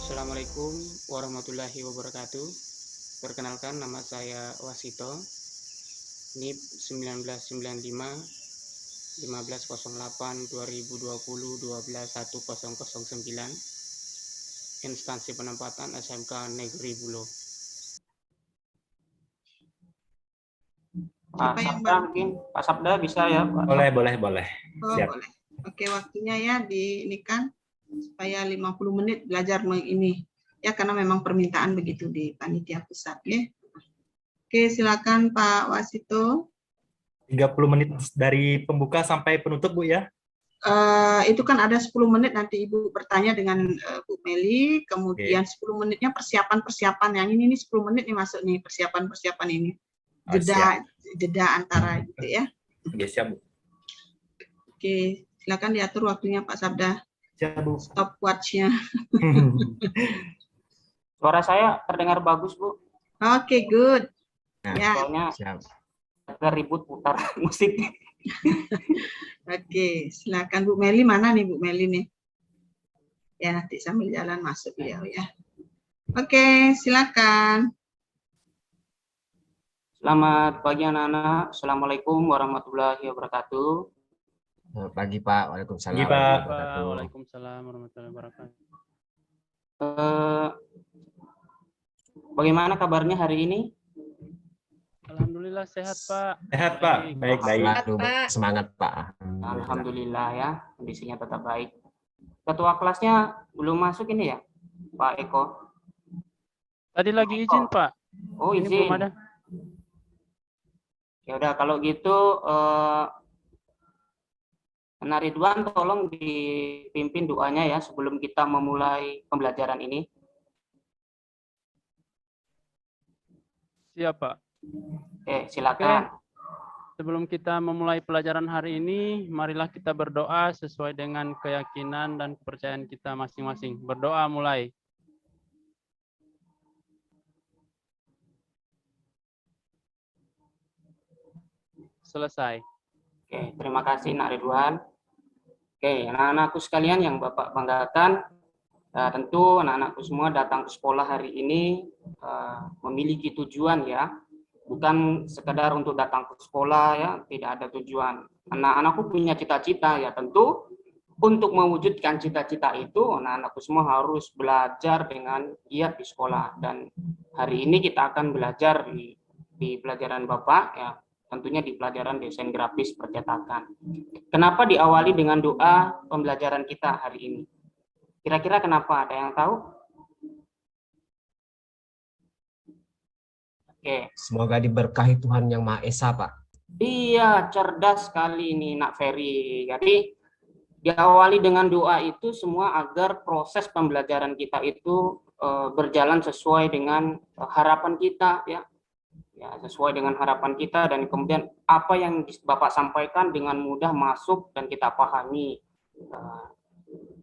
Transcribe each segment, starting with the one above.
Assalamualaikum warahmatullahi wabarakatuh. Perkenalkan, nama saya Wasito, NIP 1995 1508 2020 12109, instansi penempatan SMK Negeri Bulo. Pak Sabda mungkin, Pak Sabda bisa ya Pak? Boleh. Oh, Siap. boleh. Oke, waktunya ya ini kan supaya 50 menit belajar ini. Ya, karena memang permintaan begitu di panitia pusat ya. Oke, silakan Pak Wasito. 30 menit dari pembuka sampai penutup, Bu ya? Itu kan ada 10 menit nanti Ibu bertanya dengan Bu Meli, kemudian 10 menitnya persiapan-persiapan. Yang ini 10 menit nih masuk nih persiapan-persiapan ini. Jeda antara gitu ya. Oke, siap, Bu. Oke, silakan diatur waktunya Pak Sabda. Siap, Bu. Stopwatch-nya. Suara saya terdengar bagus, Bu. Oke, good. Nah, Ya. Soalnya siap. kita ribut putar musik. Oke, silakan Bu Meli. Mana nih Bu Meli nih? Ya, nanti sambil jalan masuk beliau ya. Oke, silakan. Selamat pagi anak-anak. Assalamualaikum warahmatullahi wabarakatuh. Selamat pagi Pak, Waalaikumsalam. Pagi, Pak. Waalaikumsalam warahmatullahi wabarakatuh. Bagaimana kabarnya hari ini? Alhamdulillah sehat Pak. Sehat, Pak. Baik. Selalu semangat Pak. Alhamdulillah ya, kondisinya tetap baik. Ketua kelasnya belum masuk ini ya, Pak Eko? Tadi lagi izin Pak. Oh, Ini izin. belum ada. Ya udah kalau gitu Nah, Ridwan tolong dipimpin doanya ya sebelum kita memulai pembelajaran ini. Siap Pak. Oke, silakan. Sebelum kita memulai pelajaran hari ini, marilah kita berdoa sesuai dengan keyakinan dan kepercayaan kita masing-masing. Berdoa mulai. Selesai. Oke, terima kasih Nak Ridwan. Oke, anak-anakku sekalian yang Bapak banggakan, tentu anak-anakku semua datang ke sekolah hari ini memiliki tujuan ya, bukan sekedar untuk datang ke sekolah ya, tidak ada tujuan. Anak-anakku punya cita-cita ya, tentu untuk mewujudkan cita-cita itu anak-anakku semua harus belajar dengan giat di sekolah, dan hari ini kita akan belajar di pelajaran Bapak ya, tentunya di pelajaran desain grafis percetakan. Kenapa diawali dengan doa pembelajaran kita hari ini? Kira-kira kenapa? Ada yang tahu? Oke. Semoga diberkahi Tuhan Yang Maha Esa Pak. Iya, cerdas sekali ini Nak Ferry. Jadi diawali dengan doa itu semua agar proses pembelajaran kita itu berjalan sesuai dengan harapan kita ya. Ya, sesuai dengan harapan kita, dan kemudian apa yang Bapak sampaikan dengan mudah masuk dan kita pahami,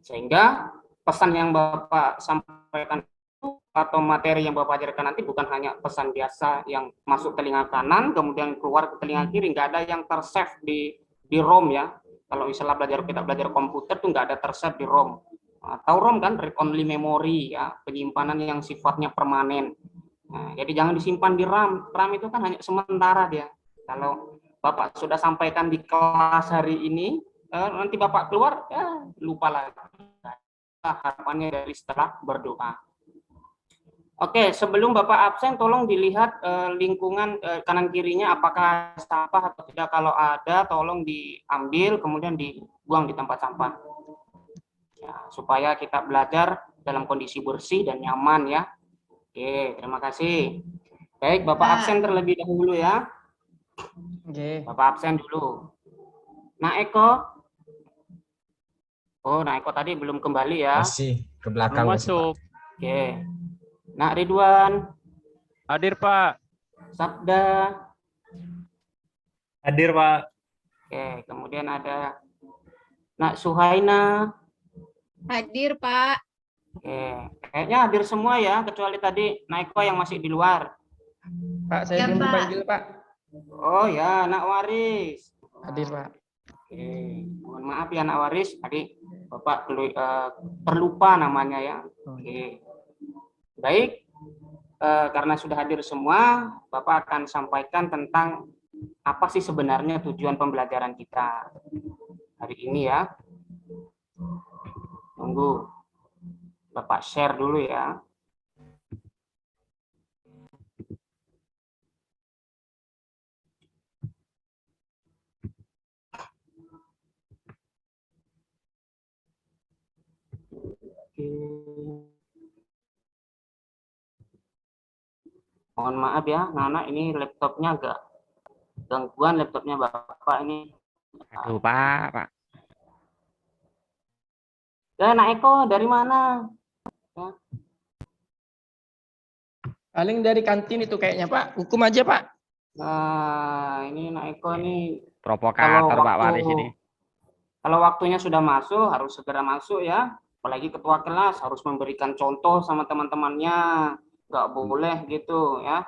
sehingga pesan yang Bapak sampaikan atau materi yang Bapak ajarkan nanti bukan hanya pesan biasa yang masuk telinga kanan kemudian keluar ke telinga kiri, nggak ada yang tersave di ROM ya. Kalau misalnya kita belajar komputer tuh nggak ada tersave di ROM. Tahu ROM kan, read only memory ya, penyimpanan yang sifatnya permanen. Nah, jadi jangan disimpan di RAM. RAM itu kan hanya sementara dia. Kalau Bapak sudah sampaikan di kelas hari ini, nanti Bapak keluar, ya lupa lagi. Harapannya dari setelah berdoa. Oke, sebelum Bapak absen, tolong dilihat lingkungan kanan kirinya apakah sampah atau tidak. Kalau ada, tolong diambil, kemudian dibuang di tempat sampah. Ya, supaya kita belajar dalam kondisi bersih dan nyaman ya. Oke, terima kasih. Baik, Bapak absen terlebih dahulu ya. Oke. Bapak absen dulu. Nah, Eko. Oh, nah Eko tadi belum kembali ya. Masih ke belakang. Belum masuk. Oke. Nah, Ridwan. Hadir Pak. Sabda. Hadir, Pak. Oke, kemudian ada Nak Suhaina. Hadir Pak. Oke, kayaknya hadir semua ya, kecuali tadi Naiko yang masih di luar. Pak, saya belum dipanggil, Pak. Oh ya, Nak Waris. Hadir, Pak. Oke, mohon maaf ya Nak Waris, tadi Bapak terlupa namanya ya. Oke, Baik, karena sudah hadir semua, Bapak akan sampaikan tentang apa sih sebenarnya tujuan pembelajaran kita hari ini ya. Tunggu, Bapak share dulu ya. Oke. Mohon maaf ya, Nana, ini laptopnya agak gangguan laptopnya Bapak ini. Aduh, Pak. Ya, Nak Eko dari mana? Paling dari kantin itu kayaknya, Pak. Hukum aja, Pak. Nah, ini Nak Eko ini Provokator, Pak Wali sini. kalau waktunya sudah masuk harus segera masuk ya. Apalagi ketua kelas harus memberikan contoh sama teman-temannya, nggak boleh gitu ya.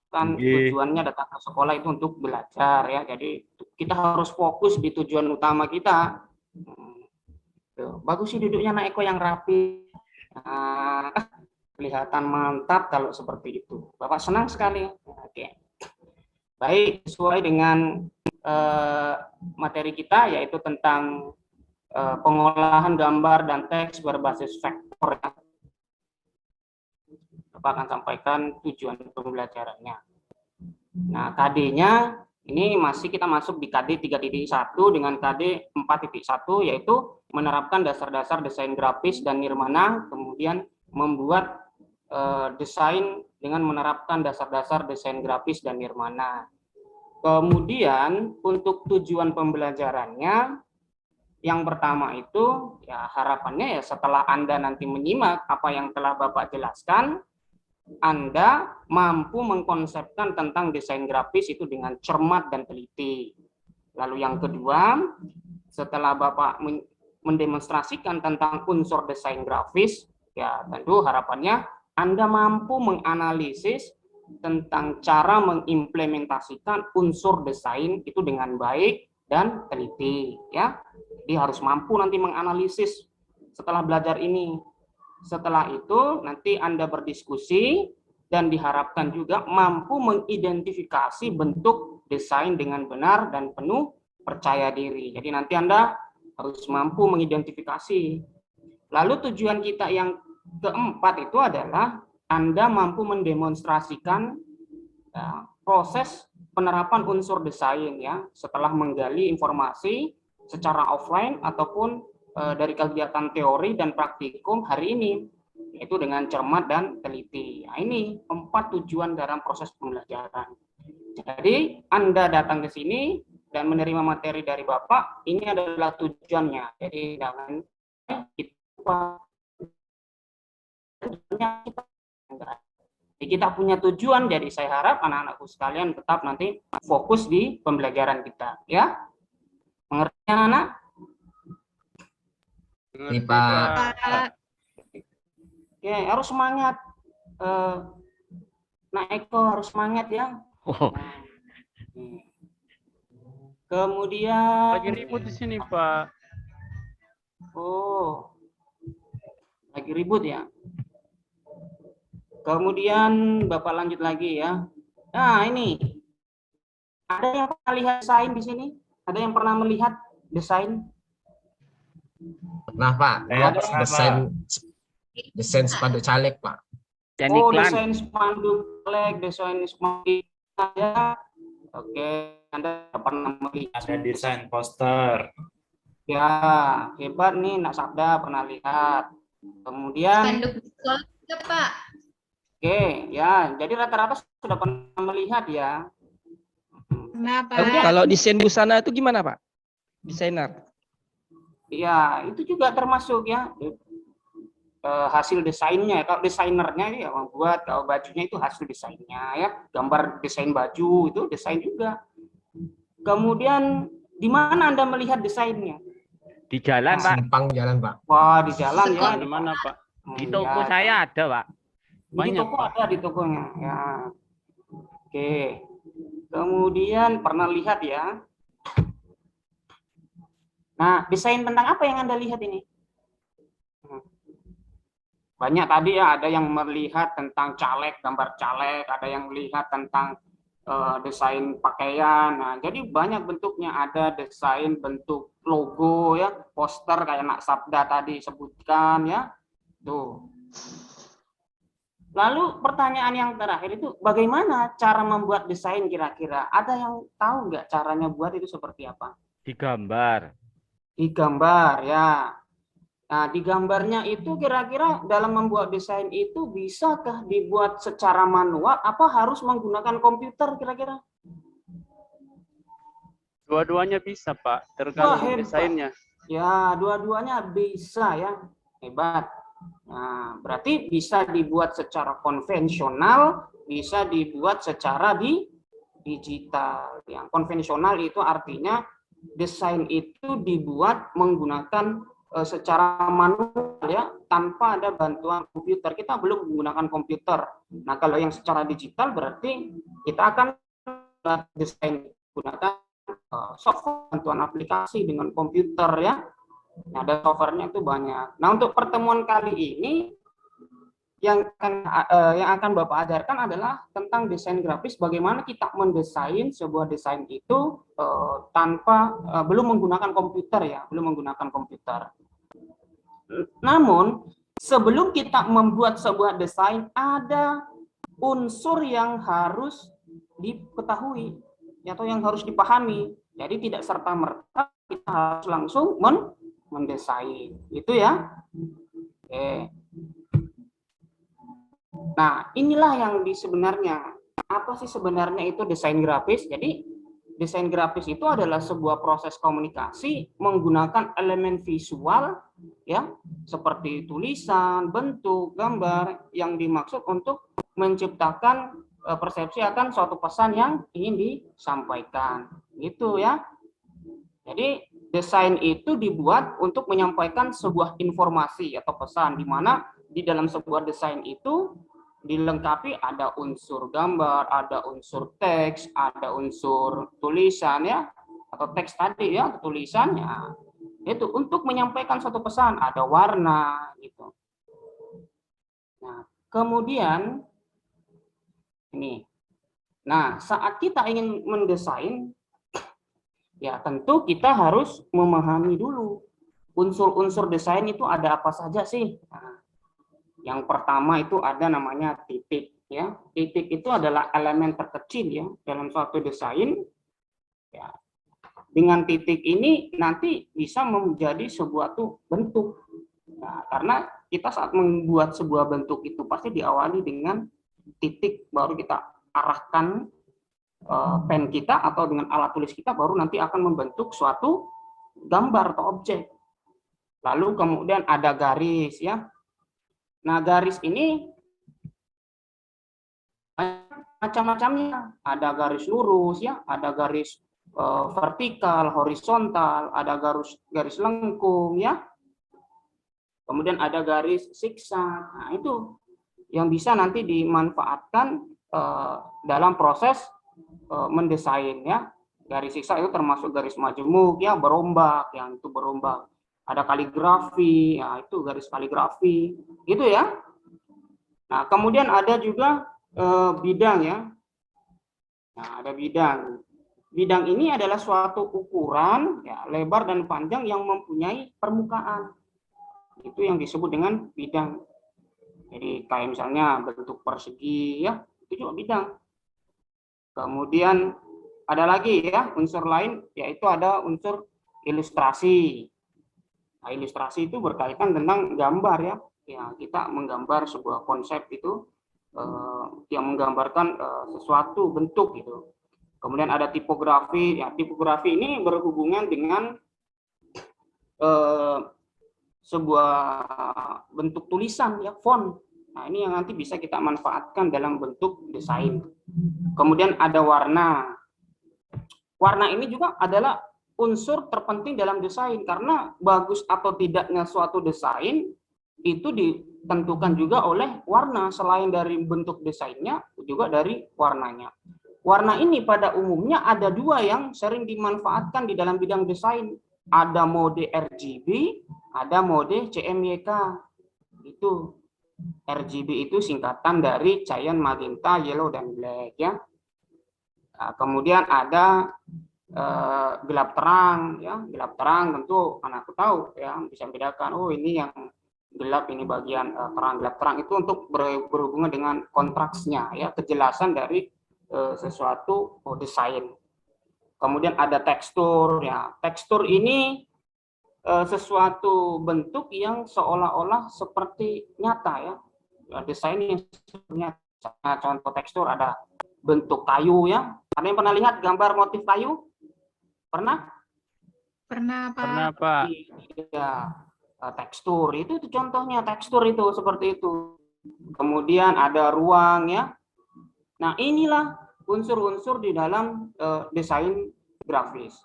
Kan tujuannya datang ke sekolah itu untuk belajar ya. Jadi kita harus fokus di tujuan utama kita. Bagus sih duduknya Nak Eko yang rapi. Nah, kelihatan mantap kalau seperti itu. Bapak senang sekali. Oke. Baik, sesuai dengan materi kita yaitu tentang pengolahan gambar dan teks berbasis vektor. Bapak akan sampaikan tujuan pembelajarannya. Nah, KD-nya ini masih kita masuk di KD 3.1 dengan KD 4.1 yaitu menerapkan dasar-dasar desain grafis dan nirmana, kemudian membuat desain dengan menerapkan dasar-dasar desain grafis dan nirmana. Kemudian untuk tujuan pembelajarannya yang pertama itu ya harapannya ya setelah Anda nanti menyimak apa yang telah Bapak jelaskan, Anda mampu mengkonsepkan tentang desain grafis itu dengan cermat dan teliti. Lalu yang kedua, setelah Bapak mendemonstrasikan tentang unsur desain grafis, ya tentu harapannya Anda mampu menganalisis tentang cara mengimplementasikan unsur desain itu dengan baik dan teliti ya. Jadi harus mampu nanti menganalisis setelah belajar ini. Setelah itu nanti Anda berdiskusi dan diharapkan juga mampu mengidentifikasi bentuk desain dengan benar dan penuh percaya diri. Jadi nanti Anda harus mampu mengidentifikasi. Lalu tujuan kita yang keempat itu adalah Anda mampu mendemonstrasikan ya, proses penerapan unsur desain ya setelah menggali informasi secara offline ataupun dari kegiatan teori dan praktikum hari ini yaitu dengan cermat dan teliti. Nah, ini 4 tujuan dalam proses pembelajaran. Jadi Anda datang ke sini dan menerima materi dari Bapak, ini adalah tujuannya. Jadi jangan jadi kita punya tujuan, jadi saya harap anak-anakku sekalian tetap nanti fokus di pembelajaran kita, ya. Mengerti anak-anak? Mengerti, Pak. Oke, harus semangat. Nak Eko harus semangat ya. Kemudian Lagi ribut di sini, Pak. oh, lagi ribut ya. Kemudian Bapak lanjut lagi ya. Nah, ini. Ada yang pernah lihat desain di sini? Ada yang pernah melihat desain? Pernah, Pak. Desain spanduk caleg, Pak. Oh, desain spanduk caleg, desain spanduk ya. Oke, Anda pernah melihat. Ada desain poster. Ya, hebat nih, Nak Sabda pernah lihat. Kemudian Spanduk sekolah, Pak. Oke, ya, jadi rata-rata sudah pernah melihat ya. Kenapa? Kalau desain busana itu gimana, Pak? Desainer. Ya, itu juga termasuk ya hasil desainnya. Kalau desainernya ya membuat, kalau bajunya itu hasil desainnya ya. Gambar desain baju itu desain juga. Kemudian di mana Anda melihat desainnya? Di jalan, Pak. Simpang jalan, Pak. Wah, di jalan ya. Di mana, Pak? Di toko saya ada, Pak. Di Banyak, toko Pak. ada di tokonya. Ya. Oke. Kemudian pernah lihat ya. Nah, desain tentang apa yang Anda lihat ini? Banyak tadi ya, ada yang melihat tentang caleg, gambar caleg, ada yang melihat tentang desain pakaian. Nah, jadi banyak bentuknya, ada desain bentuk logo ya, poster kayak Nak Sabda tadi sebutkan ya. Tuh. Lalu pertanyaan yang terakhir itu, bagaimana cara membuat desain kira-kira? Ada yang tahu nggak caranya buat itu seperti apa? Digambar. Digambar ya. Nah, di gambarnya itu kira-kira dalam membuat desain itu bisakah dibuat secara manual apa harus menggunakan komputer kira-kira? Dua-duanya bisa, Pak, Wah, tergantung hebat. desainnya. Ya, dua-duanya bisa ya. Hebat. Nah, berarti bisa dibuat secara konvensional, bisa dibuat secara digital. Yang konvensional itu artinya desain itu dibuat menggunakan secara manual ya, tanpa ada bantuan komputer. Kita belum menggunakan komputer. Nah, kalau yang secara digital berarti kita akan desain menggunakan software, bantuan aplikasi dengan komputer ya. Nah, ada softwarenya itu banyak. Nah, untuk pertemuan kali ini yang akan Bapak ajarkan adalah tentang desain grafis, bagaimana kita mendesain sebuah desain itu tanpa belum menggunakan komputer ya, belum menggunakan komputer. Namun sebelum kita membuat sebuah desain ada unsur yang harus diketahui atau yang harus dipahami. Jadi tidak serta-merta kita harus langsung mendesain. Itu ya. Oke. Nah, inilah yang sebenarnya apa sih sebenarnya itu desain grafis? Jadi desain grafis itu adalah sebuah proses komunikasi menggunakan elemen visual ya, seperti tulisan, bentuk, gambar yang dimaksud untuk menciptakan persepsi akan suatu pesan yang ingin disampaikan. Gitu ya. Jadi desain itu dibuat untuk menyampaikan sebuah informasi atau pesan, di mana di dalam sebuah desain itu dilengkapi ada unsur gambar, ada unsur teks, ada unsur tulisan ya, atau teks tadi ya, tulisannya. Itu untuk menyampaikan suatu pesan, ada warna gitu. Nah, kemudian ini. Nah, saat kita ingin mendesain ya tentu kita harus memahami dulu unsur-unsur desain itu ada apa saja sih. Nah, yang pertama itu ada namanya titik ya. Titik itu adalah elemen terkecil ya dalam suatu desain. Ya. Dengan titik ini nanti bisa menjadi sebuah bentuk. Nah, karena kita saat membuat sebuah bentuk itu pasti diawali dengan titik, baru kita arahkan pen kita atau dengan alat tulis kita, baru nanti akan membentuk suatu gambar atau objek. Lalu kemudian ada garis ya. Nah, garis ini macam-macamnya. Ada garis lurus ya, ada garis vertikal, horizontal, ada garis lengkung ya. Kemudian ada garis zigzag. Nah, itu yang bisa nanti dimanfaatkan dalam proses mendesain ya. Garis zigzag itu termasuk garis majemuk ya, berombak, yang itu berombak. Ada kaligrafi, ya itu garis kaligrafi, gitu ya. Nah, kemudian ada juga bidang ya. Nah, ada bidang. Bidang ini adalah suatu ukuran ya, lebar dan panjang yang mempunyai permukaan. Itu yang disebut dengan bidang. Jadi kayak misalnya bentuk persegi ya, itu juga bidang. Kemudian ada lagi ya unsur lain, yaitu ada unsur ilustrasi. Nah, ilustrasi itu berkaitan tentang gambar ya. Ya, kita menggambar sebuah konsep itu yang menggambarkan sesuatu bentuk gitu. Kemudian ada tipografi. Ya, tipografi ini berhubungan dengan sebuah bentuk tulisan ya, font. Nah, ini yang nanti bisa kita manfaatkan dalam bentuk desain. Kemudian ada warna. Warna ini juga adalah unsur terpenting dalam desain, karena bagus atau tidaknya suatu desain itu ditentukan juga oleh warna. Selain dari bentuk desainnya, juga dari warnanya. Warna ini pada umumnya ada dua yang sering dimanfaatkan di dalam bidang desain. Ada mode RGB, ada mode CMYK. Itu. RGB itu singkatan dari cyan, magenta, yellow, dan black ya. Nah, kemudian ada gelap terang ya. Gelap terang tentu anakku tahu ya, bisa membedakan oh ini yang gelap, ini bagian terang. Gelap terang itu untuk berhubungan dengan kontraksnya ya, kejelasan dari sesuatu desain. Kemudian ada tekstur ya. Tekstur ini sesuatu bentuk yang seolah-olah seperti nyata ya. Desain yang sebenarnya contoh tekstur ada bentuk kayu ya. Ada yang pernah lihat gambar motif kayu? Pernah? Pernah, Pak. Pernah, Pak. Iya. Tekstur itu contohnya, tekstur itu seperti itu. Kemudian ada ruang ya. Nah, inilah unsur-unsur di dalam desain grafis.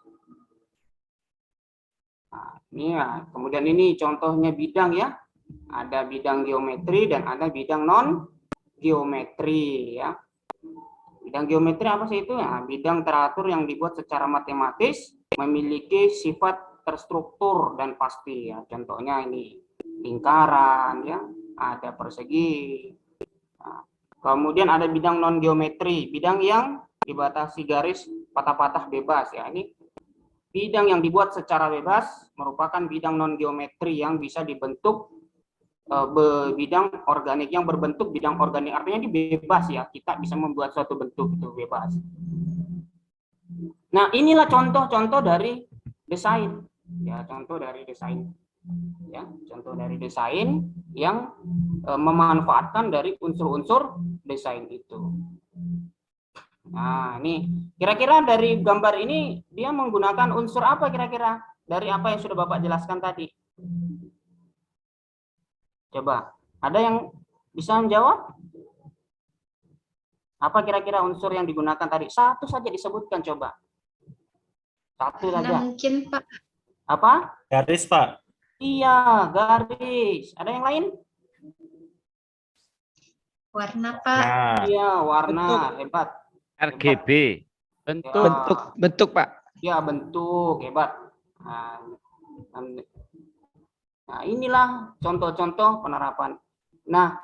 Nah, ini ya. Kemudian ini contohnya bidang ya. Ada bidang geometri dan ada bidang non geometri ya. Bidang geometri apa sih itu ya? Bidang teratur yang dibuat secara matematis, memiliki sifat terstruktur dan pasti ya. Contohnya ini lingkaran ya, ada persegi. Nah, kemudian ada bidang non geometri, bidang yang dibatasi garis patah-patah bebas ya. Ini bidang yang dibuat secara bebas merupakan bidang non geometri yang bisa dibentuk bidang organik yang berbentuk bidang organik, artinya ini bebas ya, kita bisa membuat suatu bentuk itu bebas. Nah, inilah contoh-contoh dari desain ya, contoh dari desain ya, contoh dari desain yang memanfaatkan dari unsur-unsur desain itu. Nah, ini kira-kira dari gambar ini dia menggunakan unsur apa kira-kira dari apa yang sudah Bapak jelaskan tadi? Coba, ada yang bisa menjawab? Apa kira-kira unsur yang digunakan tadi? Satu saja disebutkan, coba. Satu Nah, saja. mungkin, Pak. Apa? Garis, Pak. Iya, garis. Ada yang lain? Warna, Pak. Nah, Iya, warna. Hebat. RGB. Bentuk. Bentuk, Pak. Ya, bentuk. Hebat. Nah, inilah contoh-contoh penerapan. Nah,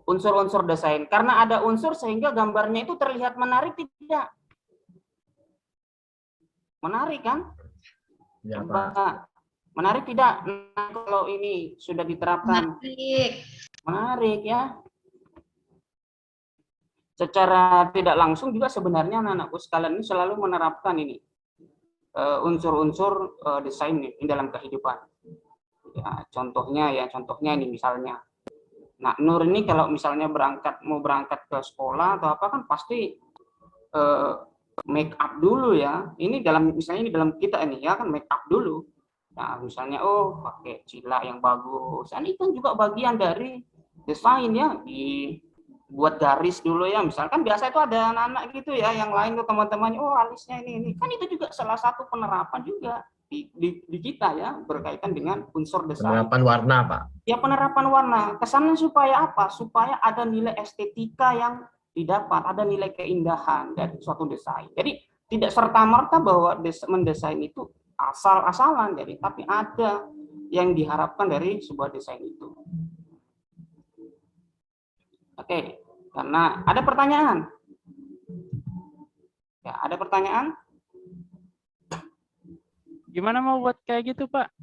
unsur-unsur desain. Karena ada unsur sehingga gambarnya itu terlihat menarik tidak? Menarik kan? Ya, Pak. Coba. Menarik tidak? Nah, kalau ini sudah diterapkan. Menarik. Menarik ya. Secara tidak langsung juga sebenarnya anak-anakku sekalian ini selalu menerapkan ini. Unsur-unsur desain di dalam kehidupan. Ya, contohnya ini misalnya. Nah, Nur ini kalau misalnya mau berangkat ke sekolah atau apa kan pasti make up dulu ya. Ini misalnya ini dalam kita ini ya kan make up dulu. Nah, misalnya pakai cilak yang bagus. Ini kan juga bagian dari desain ya, dibuat garis dulu ya. Misalkan biasa itu ada anak-anak gitu ya, yang lain tuh teman-temannya alisnya ini. Kan itu juga salah satu penerapan juga di kita ya, berkaitan dengan unsur desain. Penerapan warna, Pak. Ya, penerapan warna. Kesannya supaya apa? Supaya ada nilai estetika yang didapat, ada nilai keindahan dari suatu desain. Jadi tidak serta-merta bahwa mendesain itu asal-asalan, tapi ada yang diharapkan dari sebuah desain itu. Oke, karena ada pertanyaan. Ya, ada pertanyaan? Gimana mau buat kayak gitu, Pak?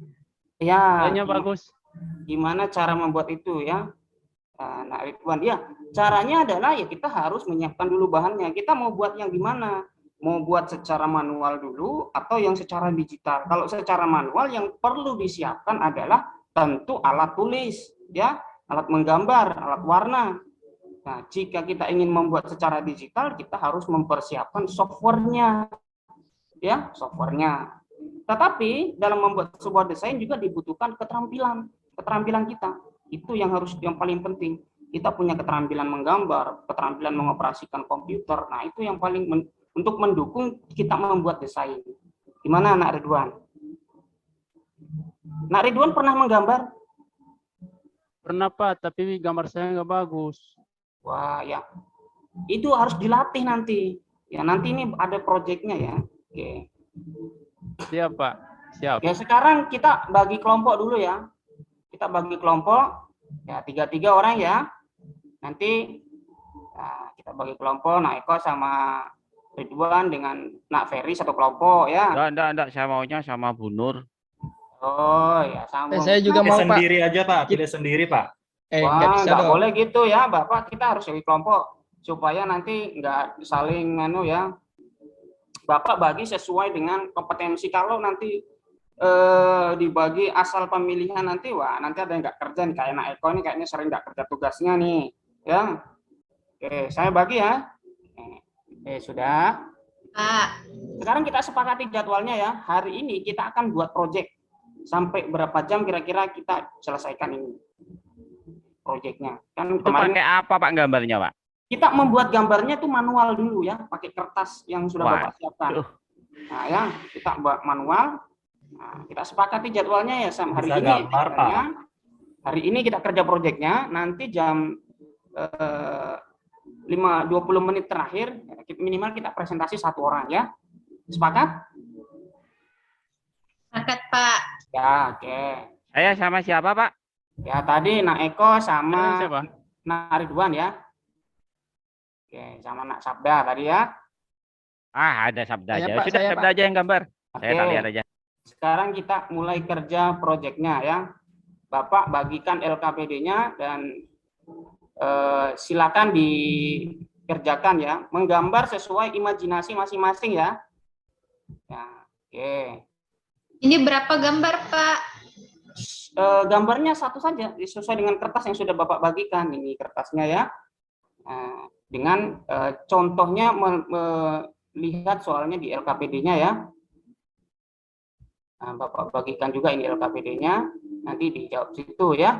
Ya, Kayaknya bagus. gimana cara membuat itu ya? Nah, Ridwan, ya caranya adalah ya kita harus menyiapkan dulu bahannya. Kita mau buat yang gimana? Mau buat secara manual dulu atau yang secara digital? Kalau secara manual yang perlu disiapkan adalah tentu alat tulis, ya, alat menggambar, alat warna. Nah, jika kita ingin membuat secara digital, kita harus mempersiapkan softwarenya, ya, softwarenya. Tetapi dalam membuat sebuah desain juga dibutuhkan keterampilan kita. Itu yang paling penting. Kita punya keterampilan menggambar, keterampilan mengoperasikan komputer. Nah, itu yang paling untuk mendukung kita membuat desain. Gimana, Nak Ridwan? Nak Ridwan pernah menggambar? Pernah, Pak, tapi gambar saya nggak bagus. Wah, ya. Itu harus dilatih nanti. Ya, nanti ini ada proyeknya ya. Oke. Siap, Pak. Siap. Ya, sekarang kita bagi kelompok dulu ya. Kita bagi kelompok. Ya, 3-3 orang ya. Nanti kita bagi kelompok, Nak Eko sama Ridwan dengan Nak Ferry satu kelompok ya. Enggak, saya maunya sama Bu Nur. Oh ya, sama. Saya juga Pilih mau Pak. sendiri aja Pak, pilih sendiri Pak. Nggak bisa nggak dong. boleh gitu ya, Bapak. Kita harus bagi kelompok supaya nanti nggak saling ya. Bapak bagi sesuai dengan kompetensi. Kalau nanti dibagi asal pemilihan nanti, wah nanti ada yang nggak kerja nih, kayak Nak Eko ini kayaknya sering nggak kerja tugasnya nih, ya. Oke, saya bagi ya. Sudah. Pak. Sekarang kita sepakati jadwalnya ya. Hari ini kita akan buat project. Sampai berapa jam kira-kira kita selesaikan ini projectnya. Kan Itu kemarin pakai apa Pak gambarnya Pak? kita membuat gambarnya tuh manual dulu ya, pakai kertas yang sudah Bapak siapkan. Nah ya, kita buat manual. Nah, kita sepakati jadwalnya ya Sam. Hari Bisa ini gambar, Pak. Hari ini kita kerja projectnya, nanti jam 20 menit terakhir minimal kita presentasi 1 orang ya. Sepakat? Sepakat, Pak. Ya, oke. Saya sama siapa Pak? Ya tadi Nak Eko sama Siapa? Nak Ridwan ya. Oke, sama Nak Sabda tadi ya. Ada Sabda Saya, aja. Pak, Sudah saya, Sabda aja yang gambar. Saya tak Oke. lihat aja. Sekarang kita mulai kerja proyeknya ya. Bapak bagikan LKPD-nya dan silakan dikerjakan ya. Menggambar sesuai imajinasi masing-masing ya. Ya, oke. Ini berapa gambar, Pak? Gambarnya satu saja sesuai dengan kertas yang sudah Bapak bagikan. Ini kertasnya ya. Dengan contohnya melihat soalnya di LKPD-nya ya. Nah, Bapak bagikan juga ini LKPD-nya, nanti dijawab situ ya.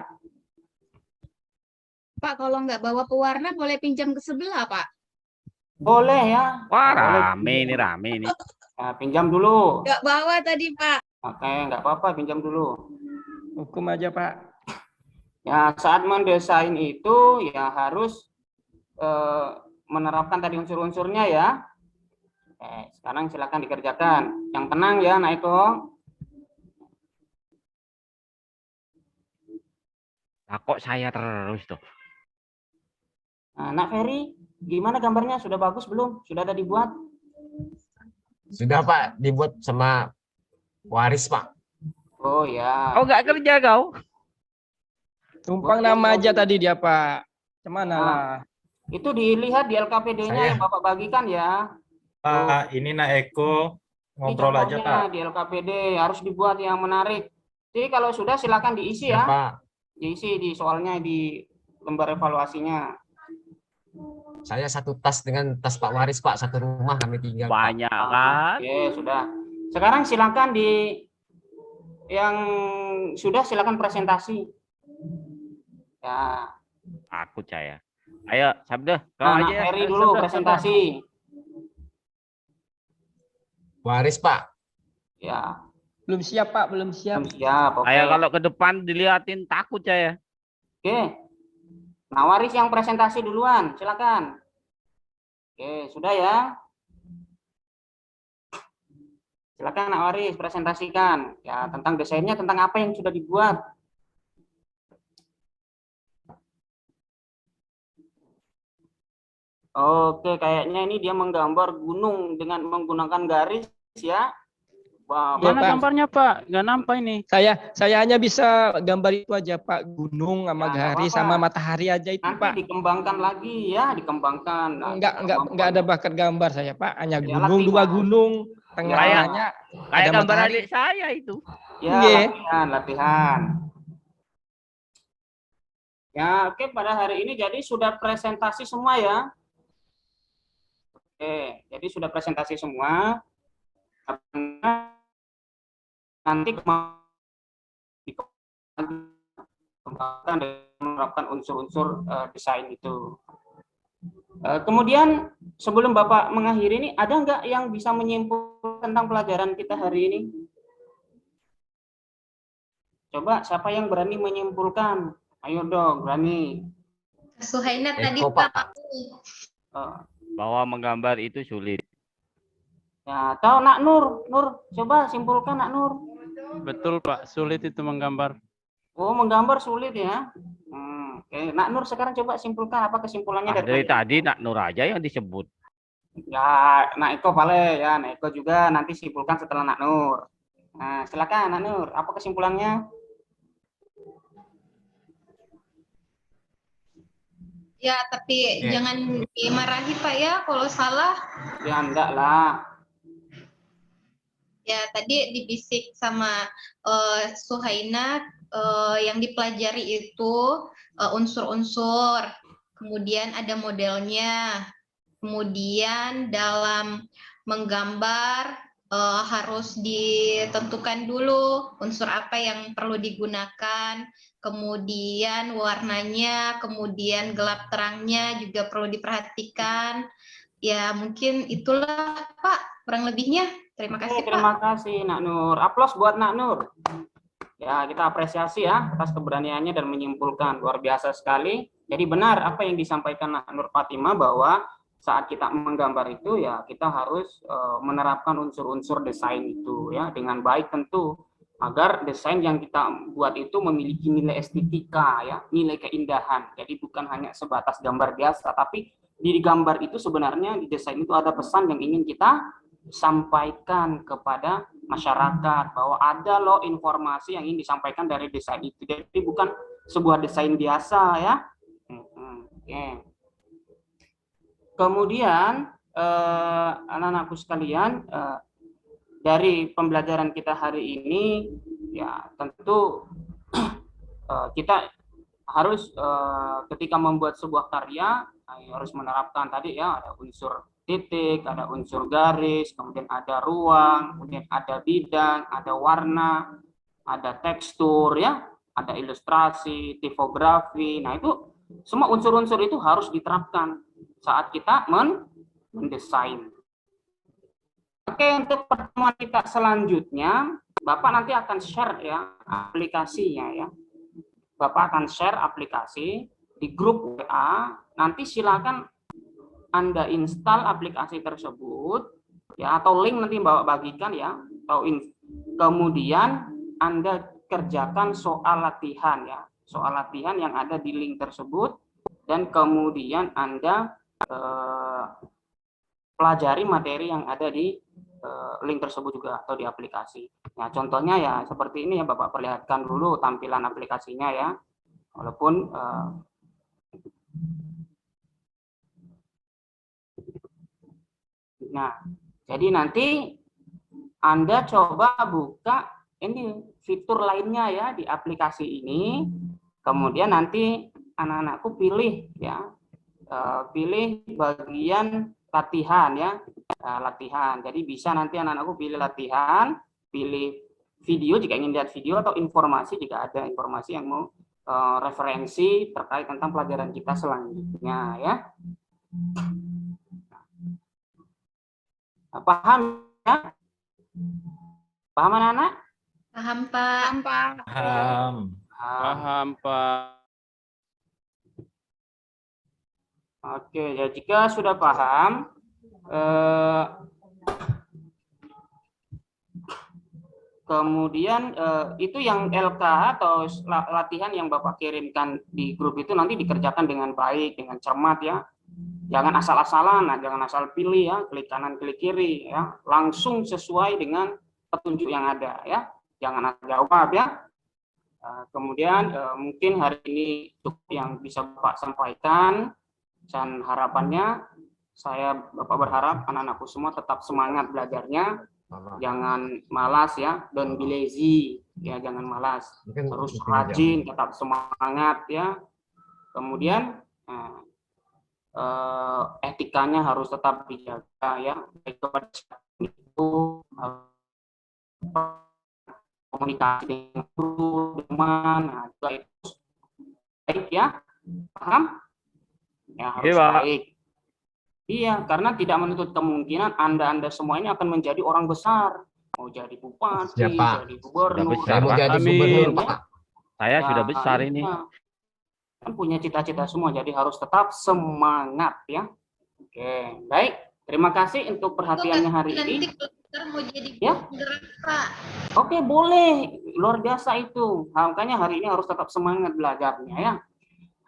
Pak, kalau nggak bawa pewarna boleh pinjam ke sebelah, Pak. Boleh ya. Wah, Boleh. rame ini. Nah, pinjam dulu. Nggak bawa tadi, Pak. Oke, nggak apa-apa, pinjam dulu. Hukum aja Pak. Ya, saat mendesain itu ya harus menerapkan tadi unsur-unsurnya ya. Sekarang silakan dikerjakan. Yang tenang ya, Nak Eko. Nah, kok saya terus tuh? Nah, Nak Ferry, gimana gambarnya? Sudah bagus belum? Sudah ada dibuat? Sudah Pak, dibuat sama Waris Pak. Oh ya. Oh, nggak kerja kau? Tumpang nama aja tadi dia Pak. Cuman lah. Itu dilihat di LKPD-nya yang Bapak bagikan ya. Pak, ini Nak Eko Ini ngobrol aja contohnya Pak. di LKPD harus dibuat yang menarik. Jadi kalau sudah silakan diisi ya. Pak, Diisi di soalnya di lembar evaluasinya. saya satu tas dengan tas Pak Waris Pak, satu rumah kami tinggal. Pak. Banyak kan? Oke, sudah. Sekarang silakan di yang sudah silakan presentasi. Ya. Aku saya. Ayo, Sabda, kau Nah, aja. Ferry dulu Sabda, presentasi. Waris Pak. Ya, Belum siap Pak, belum siap. belum siap. Oke. Ayo kalau ke depan dilihatin takut saya. Oke. Nah, Waris yang presentasi duluan, silakan. Oke, sudah ya. Silakan Nak Waris presentasikan. Ya, tentang desainnya, tentang apa yang sudah dibuat. Oke, kayaknya ini dia menggambar gunung dengan menggunakan garis ya. Wah, Iya, Mana Pak. gambarnya, Pak? Nggak nampak ini. Saya hanya bisa gambar itu aja Pak, gunung sama Ya, nggak garis apa-apa. sama matahari aja itu nanti Pak. dikembangkan lagi ya, dikembangkan. Nah, Enggak ada bakat gambar saya Pak, hanya Ya, gunung, latihan. dua gunung, tengah-tengahnya Kayak ada gambar matahari. adik saya itu. Ya, Iya. latihan. Ya, oke, pada hari ini jadi sudah presentasi semua ya. Oke, jadi sudah presentasi semua. Nanti dikembangkan dan menerapkan unsur-unsur desain itu. Kemudian sebelum Bapak mengakhiri ini, ada nggak yang bisa menyimpulkan tentang pelajaran kita hari ini? Coba siapa yang berani menyimpulkan? Ayo dong, berani. Suhaina tadi, Eko, Pak. Pak. Bahwa menggambar itu sulit. Ya, tahu Nak Nur, coba simpulkan Nak Nur. Betul, Pak. Sulit itu menggambar. Oh, menggambar sulit ya. Oke, Nak Nur sekarang coba simpulkan apa kesimpulannya Dari dari tadi Nak Nur aja yang disebut. Ya, Nak Eko Pale ya, Nak Eko juga nanti simpulkan setelah Nak Nur. Nah, silakan Nak Nur, apa kesimpulannya? Ya, tapi jangan dimarahi Pak ya kalau salah. Ya enggak lah. Ya, tadi dibisik sama Suhaina yang dipelajari itu unsur-unsur, kemudian ada modelnya, kemudian dalam menggambar harus ditentukan dulu unsur apa yang perlu digunakan, kemudian warnanya, kemudian gelap terangnya juga perlu diperhatikan. Ya, mungkin itulah Pak, kurang lebihnya. Terima kasih, Pak. Terima kasih Nak Nur. Aplaus buat Nak Nur. Ya, kita apresiasi ya atas keberaniannya dan menyimpulkan, luar biasa sekali. Jadi benar apa yang disampaikan Nak Nur Fatimah bahwa saat kita menggambar itu ya kita harus menerapkan unsur-unsur desain itu ya dengan baik tentu, agar desain yang kita buat itu memiliki nilai estetika ya, nilai keindahan. Jadi bukan hanya sebatas gambar biasa, tapi di gambar itu sebenarnya di desain itu ada pesan yang ingin kita sampaikan kepada masyarakat bahwa ada loh informasi yang ingin disampaikan dari desain itu. Jadi bukan sebuah desain biasa ya. Kemudian anak-anakku sekalian, dari pembelajaran kita hari ini ya tentu kita harus ketika membuat sebuah karya harus menerapkan tadi ya, ada unsur titik, ada unsur garis, kemudian ada ruang, kemudian ada bidang, ada warna, ada tekstur ya, ada ilustrasi, tipografi. Nah, itu semua unsur-unsur itu harus diterapkan saat kita mendesain. Oke, untuk pertemuan kita selanjutnya, Bapak nanti akan share ya aplikasinya ya. Bapak akan share aplikasi di grup WA. Nanti silakan Anda install aplikasi tersebut ya, atau link nanti Bapak bagikan ya, atau kemudian Anda kerjakan soal latihan ya, soal latihan yang ada di link tersebut, dan kemudian Anda pelajari materi yang ada di link tersebut juga atau di aplikasi. Nah, contohnya ya seperti ini ya, Bapak perlihatkan dulu tampilan aplikasinya ya, walaupun nah, jadi nanti Anda coba buka ini fitur lainnya ya di aplikasi ini, kemudian nanti anak-anakku pilih ya, pilih bagian latihan ya, latihan. Jadi bisa nanti anak-anakku pilih latihan, pilih video jika ingin lihat video, atau informasi jika ada informasi yang mau referensi terkait tentang pelajaran kita selanjutnya ya. Paham ya? Paham anak-anak? Paham, Pak. Paham, Pak. Oke, ya jika sudah paham, kemudian itu yang LK atau latihan yang Bapak kirimkan di grup itu nanti dikerjakan dengan baik, dengan cermat ya. Jangan asal-asalan, nah, jangan asal pilih ya, klik kanan klik kiri ya, langsung sesuai dengan petunjuk yang ada ya, jangan asal jawab ya. Kemudian mungkin hari ini cukup yang bisa Bapak sampaikan, dan harapannya Bapak berharap anak-anakku semua tetap semangat belajarnya, jangan malas ya, don't be lazy ya, jangan malas, terus rajin, tetap semangat ya. Kemudian etikanya harus tetap dijaga ya, kepada itu komunikasi dengan guru, teman, nah, itu baik ya, paham? Ya harus baik. Iya, karena tidak menutup kemungkinan Anda semua ini akan menjadi orang besar, mau jadi bupati, jadi gubernur, mau jadi gubernur, Pak. Saya sudah besar ini. Kan punya cita-cita semua, jadi harus tetap semangat ya. Oke, baik. Terima kasih untuk perhatiannya hari ini. Mau jadi ya? Pak. Oke, boleh. Luar biasa itu. Makanya hari ini harus tetap semangat belajarnya ya.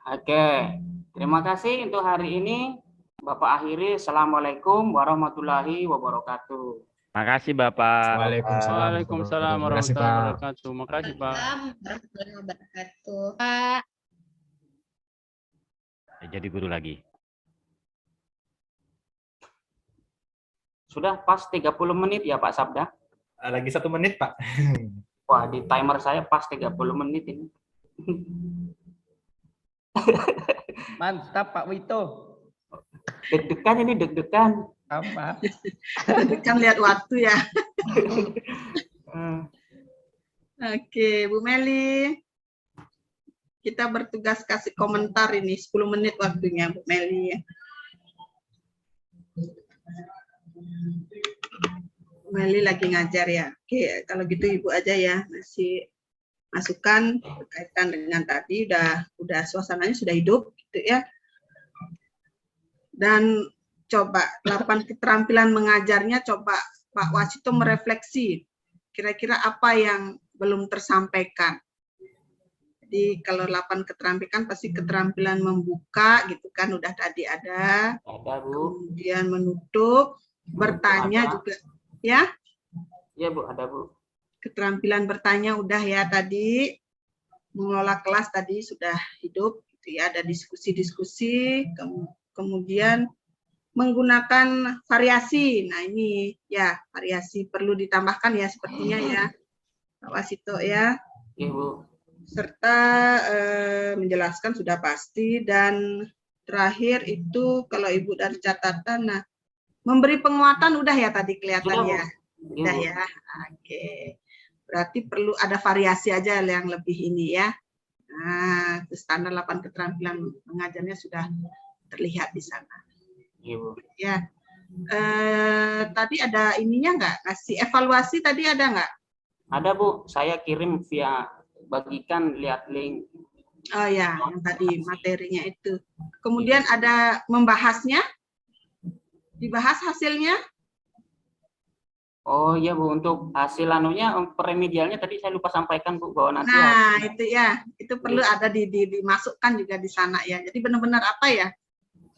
Oke, terima kasih untuk hari ini. Bapak akhiri, Assalamualaikum warahmatullahi wabarakatuh. Makasih Bapak. Waalaikumsalam. Waalaikumsalam Terima kasih, warahmatullahi Pak. wabarakatuh. Makasih Pak. Waalaikumsalam warahmatullahi wabarakatuh. Pak. Jadi guru lagi. Sudah pas 30 menit ya Pak Sabda? Lagi 1 menit, Pak. Wah, di timer saya pas 30 menit ini. Mantap Pak Wito. Deg-degan ini, deg-degan. Apa? Kan lihat waktu ya. Hmm. Oke, Bu Meli. Kita bertugas kasih komentar ini 10 menit waktunya Bu Meli. Bu Meli lagi ngajar ya. Oke, kalau gitu Ibu aja ya, masih masukan berkaitan dengan tadi udah suasananya sudah hidup gitu ya. Dan coba 8 keterampilan mengajarnya, coba Pak Wasito merefleksi kira-kira apa yang belum tersampaikan. Jadi kalau 8 keterampilan pasti keterampilan membuka gitu kan, udah tadi ada. Ada Bu. Kemudian menutup, bertanya Ada. juga ya. Iya Bu, ada Bu. Keterampilan bertanya udah ya tadi. Mengelola kelas tadi sudah hidup gitu ya, ada diskusi-diskusi, kemudian menggunakan variasi. Nah, ini ya variasi perlu ditambahkan ya sepertinya ya. Pak Wasito ya. Iya Bu. Serta menjelaskan sudah pasti, dan terakhir itu kalau Ibu dari catatan, nah memberi penguatan udah ya tadi kelihatannya. Udah Bu. ya. Oke. Berarti perlu ada variasi aja yang lebih ini ya. Nah, itu standar 8 keterampilan mengajarnya sudah terlihat di sana. Iya Bu. Ya. Tadi ada ininya nggak? Ngasih evaluasi tadi ada nggak? Ada Bu, saya kirim via bagikan, lihat link. Oh ya, yang tadi materinya itu. Kemudian ada membahasnya, dibahas hasilnya. Oh iya Bu, untuk hasil anunya remedialnya tadi saya lupa sampaikan Bu, bahwa nanti Nah itu ya, itu perlu ada dimasukkan juga di sana ya. Jadi benar-benar apa ya?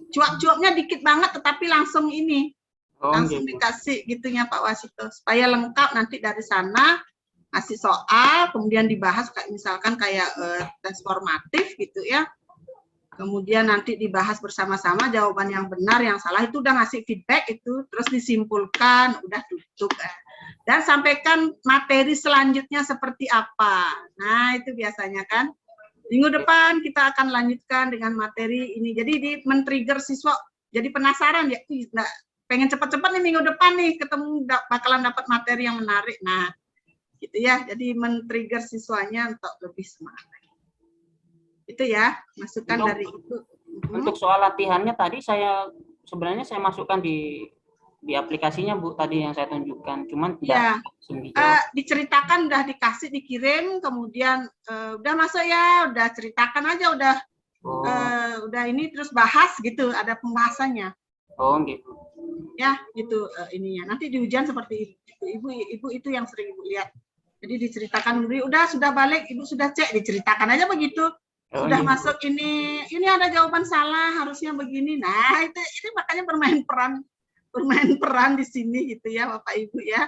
Cuap-cuapnya dikit banget, tetapi langsung ini, langsung gitu. dikasih gitunya Pak Wasito, supaya lengkap nanti dari sana. Kasih soal, kemudian dibahas kayak misalkan kayak tes formatif gitu ya. Kemudian nanti dibahas bersama-sama jawaban yang benar, yang salah itu udah ngasih feedback itu, terus disimpulkan, udah tutup. Dan sampaikan materi selanjutnya seperti apa. Nah, itu biasanya kan. Minggu depan kita akan lanjutkan dengan materi ini. Jadi di men-trigger siswa jadi penasaran ya, pengen cepat-cepat nih minggu depan nih ketemu bakalan dapat materi yang menarik. Nah, gitu ya, jadi men-trigger siswanya untuk lebih semangat. Itu ya, masukan dari Ibu. Untuk soal latihannya tadi sebenarnya saya masukkan di aplikasinya Bu, tadi yang saya tunjukkan, cuman tidak diceritakan, udah dikasih, dikirim, kemudian udah masuk ya, udah ceritakan aja, udah ini terus bahas gitu, ada pembahasannya. Oh gitu. Ya, gitu ininya. Nanti di ujian seperti itu. Ibu itu yang sering Ibu lihat. Jadi diceritakan dulu, sudah balik, Ibu sudah cek, diceritakan aja begitu. Sudah masuk ini ada jawaban salah, harusnya begini. Nah, ini makanya bermain peran di sini gitu ya, Bapak Ibu ya.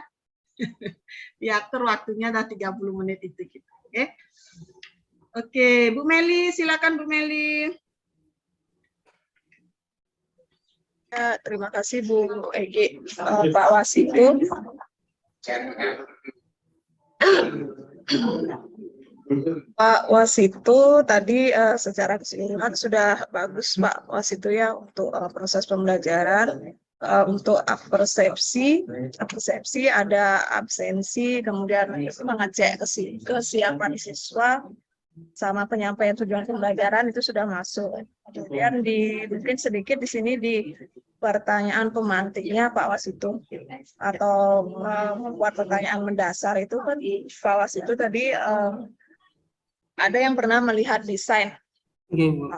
Diatur waktunya udah 30 menit itu gitu. Oke. Oke, Bu Meli, silakan Bu Meli. Ya, terima kasih Bu Egi, Pak Wasito. Pak Wasito tadi secara keseluruhan sudah bagus Pak Wasito ya untuk proses pembelajaran, untuk persepsi ada absensi, kemudian mengecek kesiapan siswa sama penyampaian tujuan pembelajaran itu sudah masuk. Kemudian mungkin sedikit di sini di pertanyaan pemantiknya Pak Wasito atau membuat pertanyaan mendasar itu kan Pak Wasito tadi ada yang pernah melihat desain.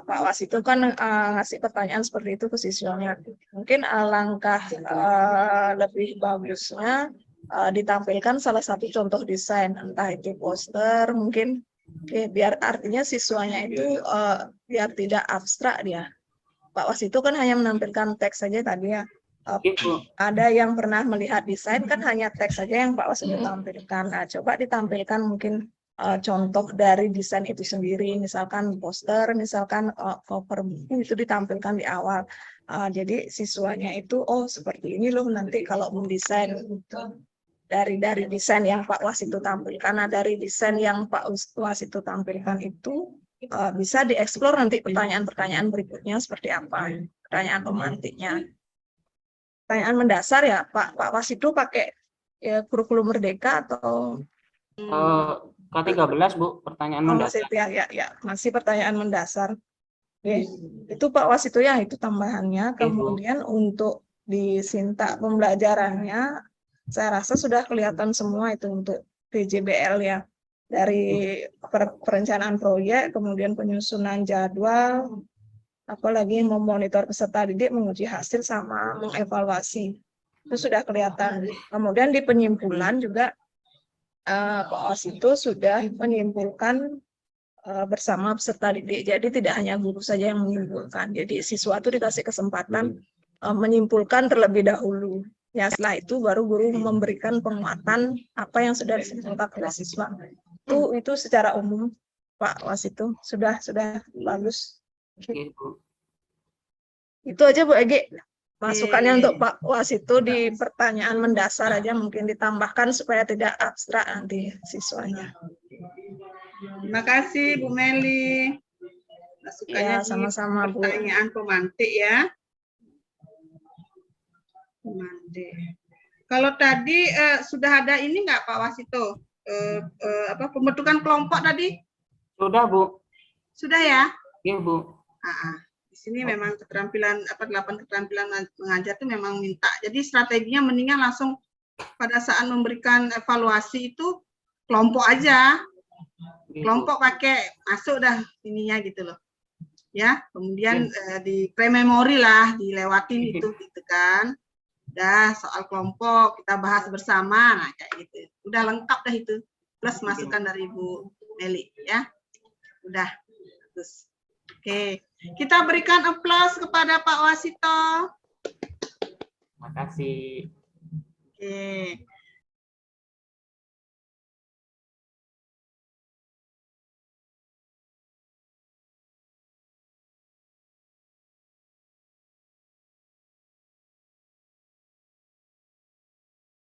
Pak Wasito kan ngasih pertanyaan seperti itu ke siswanya. Mungkin alangkah lebih bagusnya ditampilkan salah satu contoh desain, entah itu poster mungkin Oke, biar artinya siswanya itu biar tidak abstrak dia. Pak Wasit itu kan hanya menampilkan teks saja tadi ya. Ibu. Ada yang pernah melihat desain kan hanya teks saja yang Pak Wasit tampilkan. Nah, coba ditampilkan mungkin contoh dari desain itu sendiri, misalkan poster, misalkan cover buku itu ditampilkan di awal. Jadi siswanya itu oh seperti ini loh nanti kalau mendesain gitu. Dari desain yang Pak Wasit itu tampilkan, nah dari desain yang Pak Wasit itu tampilkan itu bisa dieksplor nanti pertanyaan-pertanyaan berikutnya seperti apa, pertanyaan pemantiknya. Pertanyaan mendasar ya Pak Wasit itu pakai ya, kurikulum Merdeka atau Ke-13 Bu, pertanyaan mendasar. masih masih pertanyaan mendasar. Oke, itu Pak Wasit itu ya itu tambahannya. Kemudian untuk di Sinta pembelajarannya, saya rasa sudah kelihatan semua itu untuk PJBL ya. Dari perencanaan proyek, kemudian penyusunan jadwal, apalagi memonitor peserta didik, menguji hasil, sama mengevaluasi. Itu sudah kelihatan. Kemudian di penyimpulan juga, Pak Wasit itu sudah menyimpulkan bersama peserta didik. Jadi tidak hanya guru saja yang menyimpulkan. Jadi siswa itu dikasih kesempatan menyimpulkan terlebih dahulu. Ya setelah itu baru guru memberikan penguatan apa yang sudah disimpulkan oleh siswa. Itu secara umum Pak Wasit itu sudah bagus. Itu aja Bu Egi. Masukannya untuk Pak Wasit itu di pertanyaan mendasar aja mungkin ditambahkan supaya tidak abstrak nanti siswanya. Terima kasih Bu Meli. Masukannya Ya, sama-sama Bu. Pertanyaan pemantik ya. Pemantik. Kalau tadi sudah ada ini nggak Pak Wasito? Pembentukan kelompok tadi? Sudah Bu. Sudah ya? Iya Bu. Di sini memang keterampilan 8 keterampilan mengajar itu memang minta. Jadi strateginya mendingan langsung pada saat memberikan evaluasi itu kelompok aja. Kelompok pakai masuk dah ininya gitu loh. Ya, kemudian di pre-memori lah dilewatin itu gitu kan. Udah soal kelompok kita bahas bersama, nah kayak gitu. Udah lengkap dah itu. Plus masukan dari Bu Meli ya. Udah. Terus. Oke. Kita berikan aplaus kepada Pak Wasito. Terima kasih. Oke.